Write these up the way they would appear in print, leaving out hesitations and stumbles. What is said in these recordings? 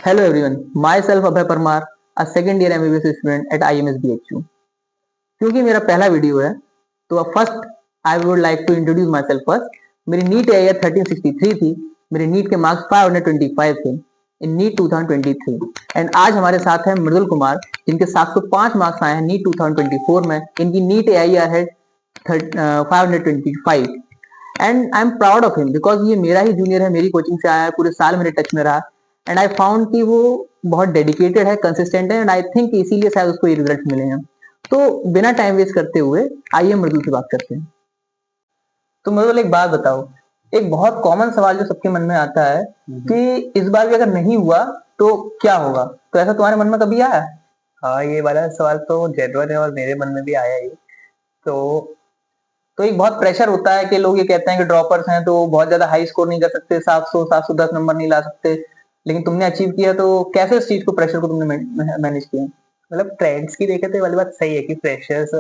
Hello everyone, myself Abhay Parmar, a second year MBBS student at IMS BHU. क्योंकि मेरा पहला video है तो first I would like to introduce myself first. मेरी NEET AIR 1363 थी। मेरे NEET के मार्क्स 525 थे इन नीट 2023 एंड आज हमारे साथ हैं मृदुल कुमार जिनके 705 मार्क्स आए हैं नीट 2024 में। इनकी नीट एआईआर है 525 and I am proud of him because ये मेरा ही जूनियर है, मेरी कोचिंग से आया है, पूरे साल मेरे टच में रहा एंड आई फाउंड कि वो बहुत डेडिकेटेड है, कंसिस्टेंट है एंड आई थिंक इसीलिए शायद उसको ये रिजल्ट मिले हैं। तो बिना टाइम वेस्ट करते हुए आइए मृदुल से बात करते हैं। तो मृदुल एक बात बताओ, एक बहुत कॉमन सवाल जो सबके मन में आता है कि इस बार भी अगर नहीं हुआ तो क्या होगा, तो ऐसा तुम्हारे मन में कभी आया? हाँ, ये वाला सवाल तो जेन्युइन है और मेरे मन में भी आया ही। तो तो एक बहुत प्रेशर होता है कि लोग ये कहते हैं कि ड्रॉपर्स हैं तो बहुत ज्यादा हाई स्कोर नहीं कर सकते, 710 नंबर नहीं ला सकते, लेकिन तुमने अचीव किया। तो कैसे इस चीज को, प्रेशर को तुमने मैनेज किया? मतलब ट्रेंड्स की देखे तो ये वाली बात सही है कि फ्रेशर्स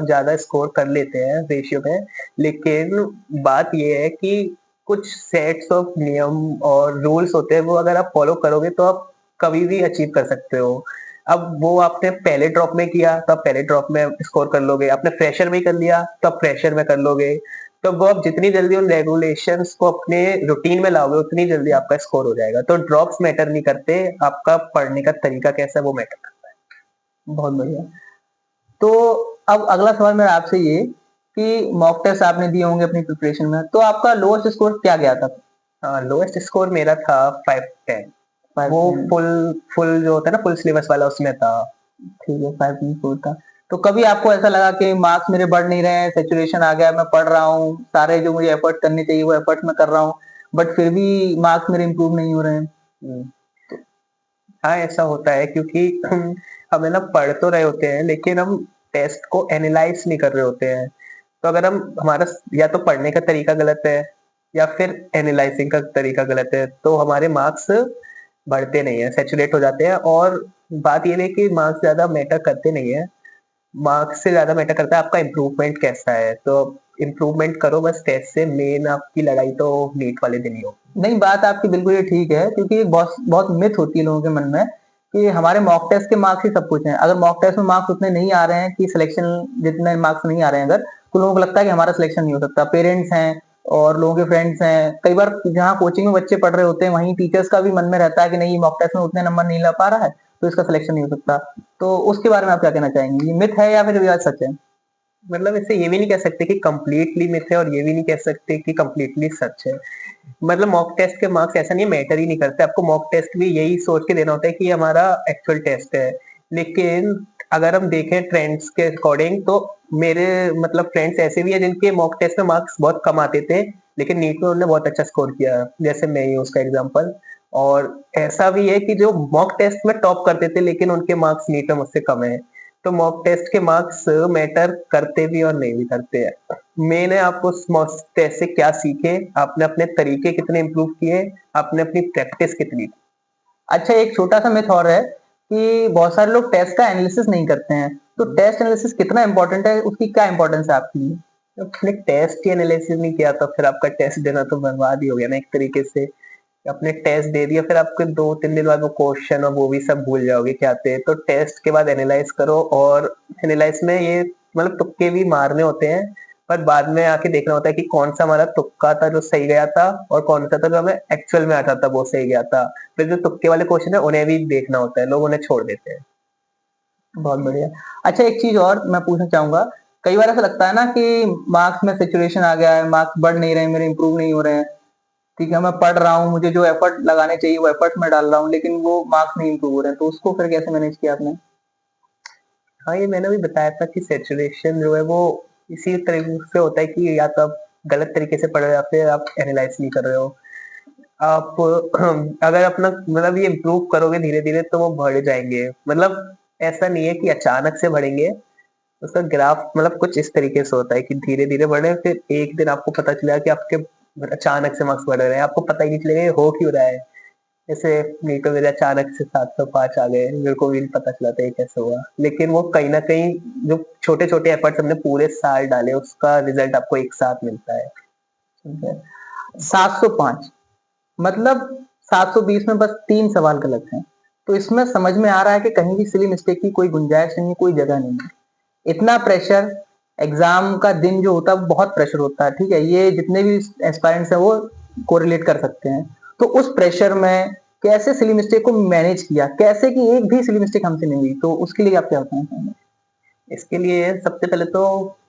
ज्यादा स्कोर कर लेते हैं रेशियो में, लेकिन बात ये है कि कुछ सेट्स ऑफ नियम और रूल्स होते हैं, वो अगर आप फॉलो करोगे तो आप कभी भी अचीव कर सकते हो। अब वो आपने पहले ड्रॉप में किया तो आप पहले ड्रॉप में स्कोर कर लोगे, आपने फ्रेशर में कर लिया तो आप फ्रेशर में कर लोगे। तो वो आप जितनी जल्दी उन रेगुलेशंस को अपने रूटीन में लाओगे उतनी जल्दी आपका स्कोर हो जाएगा। तो ड्रॉप्स मैटर नहीं करते, आपका पढ़ने का तरीका कैसा है वो मैटर करता है। बहुत बढ़िया। तो अब अगला सवाल मेरा आपसे ये कि मॉक टेस्ट आपने दिए होंगे अपनी प्रिपरेशन में, तो आपका लोएस्ट स्कोर क्या गया था? लोएस्ट स्कोर मेरा था 510। वो 510। फुल फुल जो होता है ना, फुल सिलेबस वाला, उसमें था। ठीक है, 5.4 था। तो कभी आपको ऐसा लगा कि मार्क्स मेरे बढ़ नहीं रहे हैं, सेचुरेशन आ गया, मैं पढ़ रहा हूँ, सारे जो मुझे एफर्ट करने चाहिए वो एफर्ट मैं कर रहा हूँ, बट फिर भी मार्क्स मेरे इंप्रूव नहीं हो रहे हैं? हम्म, हाँ, ऐसा होता है क्योंकि हम है ना पढ़ तो रहे होते हैं लेकिन हम टेस्ट को एनालाइज नहीं कर रहे होते हैं। तो अगर हम हमारा या तो पढ़ने का तरीका गलत है या फिर एनालाइजिंग का तरीका गलत है तो हमारे मार्क्स बढ़ते नहीं है, सैचुरेट हो जाते हैं। और बात ये है कि मार्क्स ज्यादा मैटर करते नहीं है, मार्क्स से ज्यादा मैटर करता है आपका इम्प्रूवमेंट कैसा है। तो इम्प्रूवमेंट करो बस, टेस्ट से मेन आपकी लड़ाई तो नीट वाले दिन ही हो। नहीं, बात आपकी बिल्कुल ये ठीक है, क्योंकि बहुत बहुत मिथ होती है लोगों के मन में कि हमारे मॉक टेस्ट के मार्क्स ही सब कुछ हैं। अगर मॉक टेस्ट में मार्क्स उतने नहीं आ रहे हैं कि सिलेक्शन जितने मार्क्स नहीं आ रहे हैं अगर, तो लोगों को लगता है कि हमारा सिलेक्शन नहीं हो सकता। पेरेंट्स हैं और लोगों के फ्रेंड्स हैं, कई बार जहाँ कोचिंग में बच्चे पढ़ रहे होते हैं वहीं टीचर्स का भी मन में रहता है कि नहीं, मॉक टेस्ट में उतने नंबर नहीं ला पा रहा है तो इसका सिलेक्शन नहीं हो सकता। तो उसके बारे में आप क्या कहना चाहेंगे, ये मिथ है या फिर ये बात सच है? मतलब इसे ये भी नहीं कह सकते कि कंप्लीटली मिथ है और ये भी नहीं कह सकते कि कंप्लीटली सच है। मतलब मॉक टेस्ट के मार्क्स ऐसा नहीं मैटर ही नहीं करते, आपको मॉक टेस्ट भी यही सोच के देना होता है कि ये हमारा एक्चुअल टेस्ट है। लेकिन अगर हम देखें ट्रेंड्स के अकॉर्डिंग तो मेरे मतलब फ्रेंड्स ऐसे भी है जिनके मॉक टेस्ट में मार्क्स बहुत कम आते थे लेकिन नीट में उन्होंने बहुत अच्छा स्कोर किया, जैसे मैं ही हूँ उसका एग्जाम्पल। और ऐसा भी है कि जो मॉक टेस्ट में टॉप करते थे लेकिन उनके मार्क्स नीट में मुझसे कम है। तो मॉक टेस्ट के मार्क्स मैटर करते भी और नहीं भी करते हैं। मेन है आप उस मॉक टेस्ट से क्या सीखे, आपने अपने तरीके कितने इम्प्रूव किए, आपने अपनी प्रैक्टिस कितनी की। अच्छा, एक छोटा सा मिथ और है कि बहुत सारे लोग टेस्ट का एनालिसिस नहीं करते हैं, तो टेस्ट एनालिसिस कितना इंपॉर्टेंट है, उसकी क्या इंपॉर्टेंस है आपके लिए? आपने टेस्ट ही एनालिसिस नहीं किया तो फिर आपका टेस्ट देना तो बर्बाद ही हो गया ना एक तरीके से। आपने टेस्ट दे दिया फिर आपके 2-3 दिन बाद वो क्वेश्चन और वो भी सब भूल जाओगे क्या थे। तो टेस्ट के बाद एनालाइज करो, और एनालाइज में ये मतलब तुक्के भी मारने होते हैं, पर बाद में आके देखना होता है कि कौन सा हमारा तुक्का था जो सही गया था और कौन सा था जो हमें एक्चुअल में आता था वो सही गया था। फिर जो तुक्के वाले क्वेश्चन है उन्हें भी देखना होता है, लोग उन्हें छोड़ देते हैं। बहुत बढ़िया। अच्छा, एक चीज और मैं पूछना चाहूंगा, कई बार ऐसा लगता है ना कि मार्क्स में सिचुएशन आ गया है, मार्क्स बढ़ नहीं रहे हैं, मेरे इंप्रूव नहीं हो रहे हैं। ठीक है, मैं पढ़ रहा हूँ, मुझे जो एफर्ट लगाने चाहिए वो एफर्ट मैं डाल रहा हूँ, लेकिन वो मार्क्स नहीं इंप्रूव हो रहे हैं, तो उसको फिर कैसे मैनेज किया आपने? हाँ, ये मैंने भी बताया था कि सैचुरेशन जो है वो इसी तरीके से होता है कि या तो आप गलत तरीके से पढ़ रहे हो या फिर आप एनालाइज नहीं कर रहे हो। आप अगर अपना मतलब ये इम्प्रूव करोगे धीरे धीरे तो वो बढ़ जाएंगे। मतलब ऐसा नहीं है कि अचानक से बढ़ेंगे, उसका ग्राफ मतलब कुछ इस तरीके से होता है कि धीरे धीरे बढ़े, फिर एक दिन आपको पता चला कि आपके अचानक से मार्क्स बढ़ रहे हैं, आपको पता ही नहीं चलेगा ये हो क्यों रहा है। जैसे नीटो मेरे अचानक से 705 आ गए, मेरे को भी नहीं पता चला था ये कैसे हुआ, लेकिन वो कहीं ना कहीं जो छोटे छोटे एफर्ट्स हमने पूरे साल डाले उसका रिजल्ट आपको एक साथ मिलता है। ठीक है, 705 मतलब 720 में बस 3 सवाल गलत हैं। तो इसमें समझ में आ रहा है कि कहीं भी सिली मिस्टेक की कोई गुंजाइश नहीं है, कोई जगह नहीं है। इतना प्रेशर, एग्जाम का दिन जो होता है वो बहुत प्रेशर होता है, ठीक है, ये जितने भी एस्पायरेंट्स हैं वो कोरिलेट कर सकते हैं। तो उस प्रेशर में कैसे सिली मिस्टेक को मैनेज किया, कैसे कि एक भी सिली मिस्टेक हमसे नहीं हुई, तो उसके लिए आप क्या बताना चाहेंगे? इसके लिए सबसे पहले तो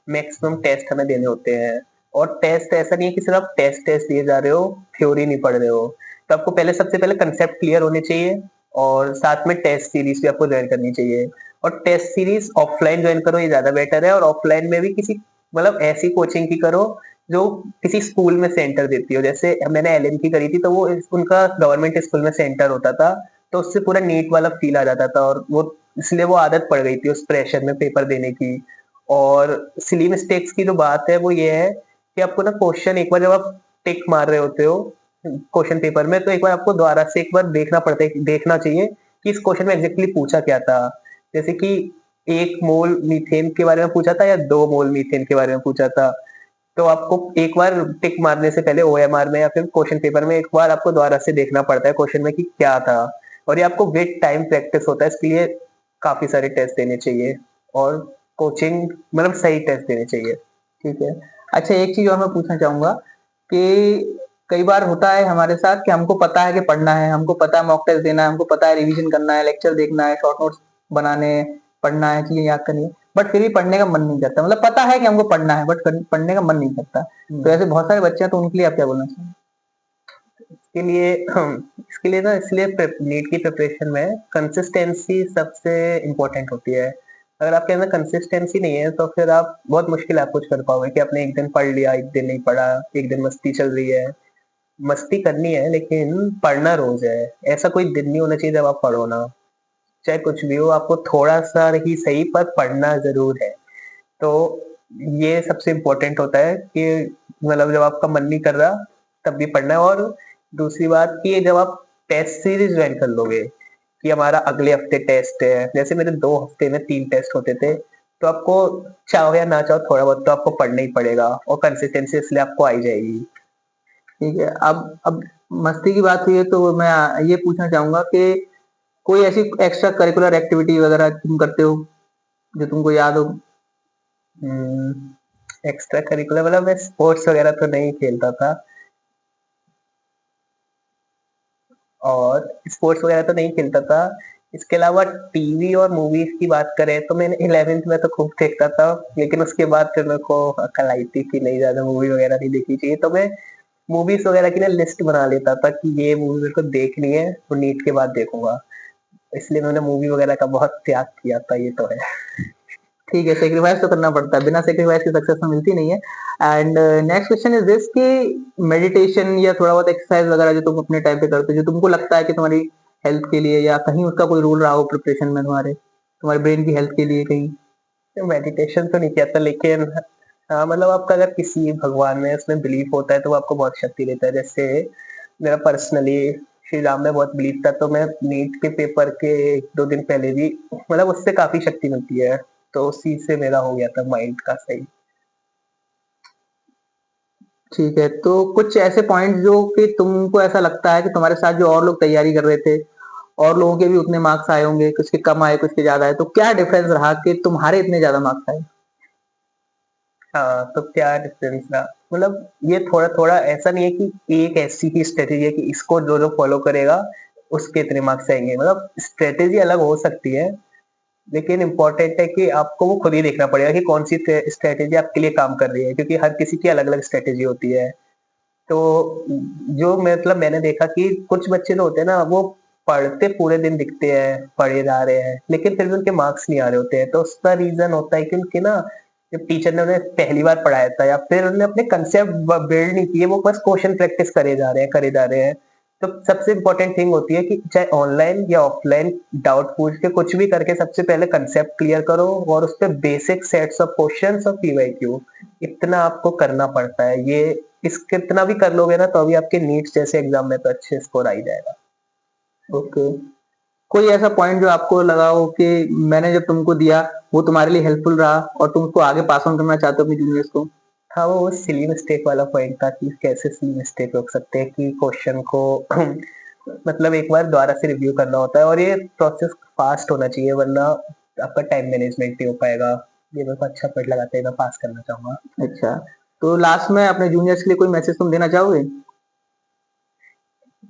मैक्सिमम टेस्ट हमें देने होते हैं, और टेस्ट ऐसा नहीं है कि सिर्फ आप टेस्ट टेस्ट दिए जा रहे हो, थ्योरी नहीं पढ़ रहे हो। तो आपको पहले सबसे पहले कंसेप्ट क्लियर होने चाहिए, और साथ में टेस्ट सीरीज भी आपको ज्वाइन करनी चाहिए। और टेस्ट सीरीज ऑफलाइन ज्वाइन करो, ये ज्यादा बेटर है। और ऑफलाइन में भी किसी मतलब ऐसी कोचिंग की करो जो किसी स्कूल में सेंटर देती हो। जैसे मैंने एलएम की करी थी, तो वो उनका गवर्नमेंट स्कूल में सेंटर होता था, तो उससे पूरा नीट वाला फील आ जाता था, और वो इसलिए वो आदत पड़ गई थी उस प्रेशर में पेपर देने की। और सिली मिस्टेक्स की जो बात है वो ये है कि आपको ना क्वेश्चन एक बार जब आप टिक मार रहे होते हो क्वेश्चन पेपर में, तो एक बार आपको दोबारा से एक बार देखना चाहिए कि इस क्वेश्चन में एग्जैक्टली पूछा क्या था। जैसे कि 1 मोल मीथेन के बारे में पूछा था या 2 मोल मीथेन के बारे में पूछा था, तो आपको एक बार टिक मारने से पहले ओएमआर में या फिर क्वेश्चन पेपर में एक बार आपको दोबारा से देखना पड़ता है क्वेश्चन में कि क्या था। और ये आपको विद टाइम प्रैक्टिस होता है, इसके लिए काफी सारे टेस्ट देने चाहिए, और कोचिंग मतलब सही टेस्ट देने चाहिए। ठीक है। अच्छा, एक चीज और मैं पूछना चाहूंगा कि कई बार होता है हमारे साथ कि हमको पता है कि पढ़ना है, हमको पता है मॉक टेस्ट देना है, हमको पता है रिवीजन करना है, लेक्चर देखना है, शॉर्ट नोट्स बनाने हैं, पढ़ना है, चीजें याद करनी है, बट फिर भी पढ़ने का मन नहीं करता। मतलब पता है कि हमको पढ़ना है बट पढ़ने का मन नहीं करता। तो ऐसे बहुत सारे बच्चे हैं, तो उनके लिए आप क्या बोलना चाहिए? इसके लिए इसके लिए ना, इसलिए नीट की प्रिपरेशन में कंसिस्टेंसी सबसे इम्पोर्टेंट होती है। अगर आपके अंदर कंसिस्टेंसी नहीं है तो फिर आप बहुत मुश्किल आप कुछ कर पाओगे कि आपने एक दिन पढ़ लिया, एक दिन नहीं पढ़ा, एक दिन मस्ती चल रही है। मस्ती करनी है लेकिन पढ़ना रोज है। ऐसा कोई दिन नहीं होना चाहिए जब आप पढ़ो ना, चाहे कुछ भी हो, आपको थोड़ा सा ही सही पर पढ़ना जरूर है। तो ये सबसे इम्पोर्टेंट होता है कि मतलब जब आपका मन नहीं कर रहा तब भी पढ़ना है। और दूसरी बात कि जब आप टेस्ट सीरीज ज्वाइन कर लोगे कि हमारा अगले हफ्ते टेस्ट है, जैसे मेरे 2 हफ्ते में 3 टेस्ट होते थे, तो आपको चाहो या ना चाहो थोड़ा बहुत तो आपको पढ़ना ही पड़ेगा, और कंसिस्टेंसी इसलिए आपको आई जाएगी। ठीक है। अब मस्ती की बात हुई है तो मैं ये पूछना चाहूंगा कि कोई ऐसी एक्स्ट्रा करिकुलर एक्टिविटी वगैरह तुम करते हो जो तुमको याद हो? एक्स्ट्रा करिकुलर मतलब मैं स्पोर्ट्स वगैरह तो नहीं खेलता था, और स्पोर्ट्स वगैरह तो नहीं खेलता था। इसके अलावा टीवी और मूवीज की बात करें तो मैंने 11th में तो खूब देखता था, लेकिन उसके बाद फिर मेरे को अकल आई थी कि नहीं, ज्यादा मूवी वगैरह नहीं देखनी चाहिए, तो मैं मूवीज वगैरह की ना लिस्ट बना लेता था कि ये मूवी मेरे को देखनी है तो नीट के बाद देखूंगा। इसलिए मैंने मूवी वगैरह का बहुत त्याग किया था, ये तो है। ठीक है, सेक्रीफाइस तो करना पड़ता है, बिना सेक्रीफाइस के सक्सेस तो मिलती नहीं है। And next question is this कि मेडिटेशन या थोड़ा बहुत एक्सरसाइज वगैरह जो तुम अपने टाइम पे करते हो, जो तुमको लगता है कि तुम्हारी हेल्थ के लिए या कहीं उसका कोई रोल रहा हो प्रिपरेशन में, तुम्हारे ब्रेन की हेल्थ के लिए कहीं? मेडिटेशन तो नहीं किया था, लेकिन हाँ मतलब आपका अगर किसी भगवान में उसमें बिलीफ होता है तो वो आपको बहुत शक्ति देता है। जैसे मेरा पर्सनली श्री राम में बहुत बिलीफ था, तो मैं नीट के पेपर के 1-2 दिन पहले भी मतलब उससे काफी शक्ति मिलती है, तो उस चीज से मेरा हो गया था माइंड का सही। ठीक है, तो कुछ ऐसे पॉइंट जो कि तुमको ऐसा लगता है कि तुम्हारे साथ जो और लोग तैयारी कर रहे थे, और लोगों के भी उतने मार्क्स आए होंगे, कुछ के कम आए, कुछ के ज्यादा आए, तो क्या डिफरेंस रहा कि तुम्हारे इतने ज्यादा मार्क्स आए? हाँ, तो क्या डिफरेंस रहा, मतलब ये थोड़ा थोड़ा ऐसा नहीं है कि एक ऐसी ही स्ट्रेटेजी है कि इसको जो जो फॉलो करेगा उसके इतने मार्क्स आएंगे। मतलब स्ट्रेटेजी अलग हो सकती है, लेकिन इम्पोर्टेंट है कि आपको वो खुद ही देखना पड़ेगा कि कौन सी स्ट्रेटेजी आपके लिए काम कर रही है, क्योंकि हर किसी की अलग अलग स्ट्रेटेजी होती है। तो जो मतलब मैंने देखा कि कुछ बच्चे जो होते हैं ना, वो पढ़ते पूरे दिन दिखते हैं, पढ़े जा रहे हैं, लेकिन फिर भी उनके मार्क्स नहीं आ रहे होते हैं। तो उसका रीजन होता है कि उनके ना, जब टीचर ने उन्हें पहली बार पढ़ाया था या फिर उन्होंने अपने कंसेप्ट बिल्ड नहीं किए, वो बस क्वेश्चन प्रैक्टिस करे जा रहे हैं। तो सबसे इंपॉर्टेंट थिंग होती है कि चाहे ऑनलाइन या ऑफलाइन डाउट पूछ के कुछ भी करके सबसे पहले कंसेप्ट क्लियर करो, और उस पर बेसिक सेट्स ऑफ क्वेश्चंस और पीवाईक्यू, इतना आपको करना पड़ता है। ये इस कितना भी कर लोगे ना, तो अभी आपके नीट्स जैसे एग्जाम में तो अच्छे स्कोर आ ही जाएगा। ओके। कोई ऐसा पॉइंट जो आपको लगा हो कि मैंने जब तुमको दिया वो तुम्हारे लिए हेल्पफुल रहा और तुम उसको आगे पास ऑन करना चाहते हो अपनी जूनियर्स को? हाँ, वो सिली मिस्टेक वाला पॉइंट था कि कैसे सिली मिस्टेक रोक सकते हैं कि क्वेश्चन को मतलब एक बार दोबारा से रिव्यू करना होता है, और ये प्रोसेस फास्ट होना चाहिए, वरना आपका टाइम मैनेजमेंट नहीं हो पाएगा। ये मेरे को अच्छा पॉइंट लगाते हैं, मैं पास करना चाहूंगा। अच्छा, तो लास्ट में अपने जूनियर्स के लिए कोई मैसेज तुम देना चाहोगे?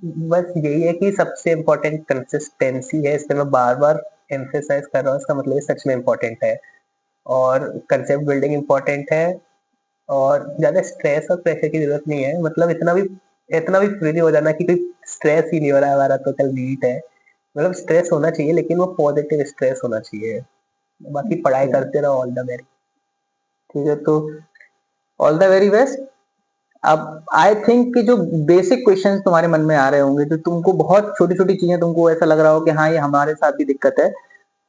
बस यही है कि सबसे इम्पोर्टेंट कंसिस्टेंसी है, इससे मैं बार बार एम्फेसाइज कर रहा हूँ, इसका मतलब ये सच में इम्पोर्टेंट है। और कंसेप्ट बिल्डिंग इम्पोर्टेंट है, और ज्यादा स्ट्रेस और प्रेशर की जरूरत नहीं है। मतलब इतना भी फ्री नहीं हो जाना कि कोई स्ट्रेस ही नहीं हो रहा है हमारा, तो कल नीट है। मतलब स्ट्रेस होना चाहिए, लेकिन वो पॉजिटिव स्ट्रेस होना चाहिए। बाकी पढ़ाई अच्छा, करते रहो, ऑल द बेस्ट। ठीक है, तो ऑल द वेरी बेस्ट। अब आई थिंक कि जो बेसिक क्वेश्चंस तुम्हारे मन में आ रहे होंगे, जो तुमको बहुत छोटी छोटी चीजें तुमको ऐसा लग रहा हो कि हाँ ये हमारे साथ भी दिक्कत है।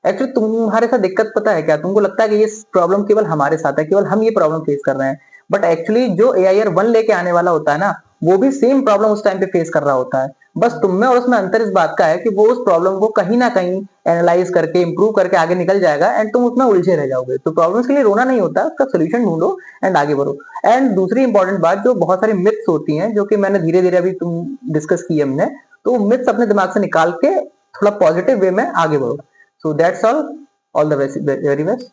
एक्चुअली तुम्हारे साथ दिक्कत पता है क्या, तुमको लगता है कि ये प्रॉब्लम केवल हमारे साथ है, केवल हम ये प्रॉब्लम फेस कर रहे हैं। बट एक्चुअली जो एआईआर 1 लेके आने वाला होता है ना, वो भी सेम प्रॉब्लम उस टाइम पे फेस कर रहा होता है। बस तुम में और उसमें अंतर इस बात का है कि वो उस प्रॉब्लम को कहीं ना कहीं एनालाइज करके इंप्रूव करके आगे निकल जाएगा, एंड तुम उसमें उलझे रह जाओगे। तो प्रॉब्लम्स के लिए रोना नहीं होता, उसका सोल्यूशन ढूंढो एंड आगे बढ़ो। एंड दूसरी इंपॉर्टेंट बात, जो बहुत सारी मिथ्स होती हैं जो कि मैंने धीरे धीरे अभी तुम डिस्कस की हमने, तो मिथ्स अपने दिमाग से निकाल के थोड़ा पॉजिटिव वे में आगे बढ़ो। So that's all the very best.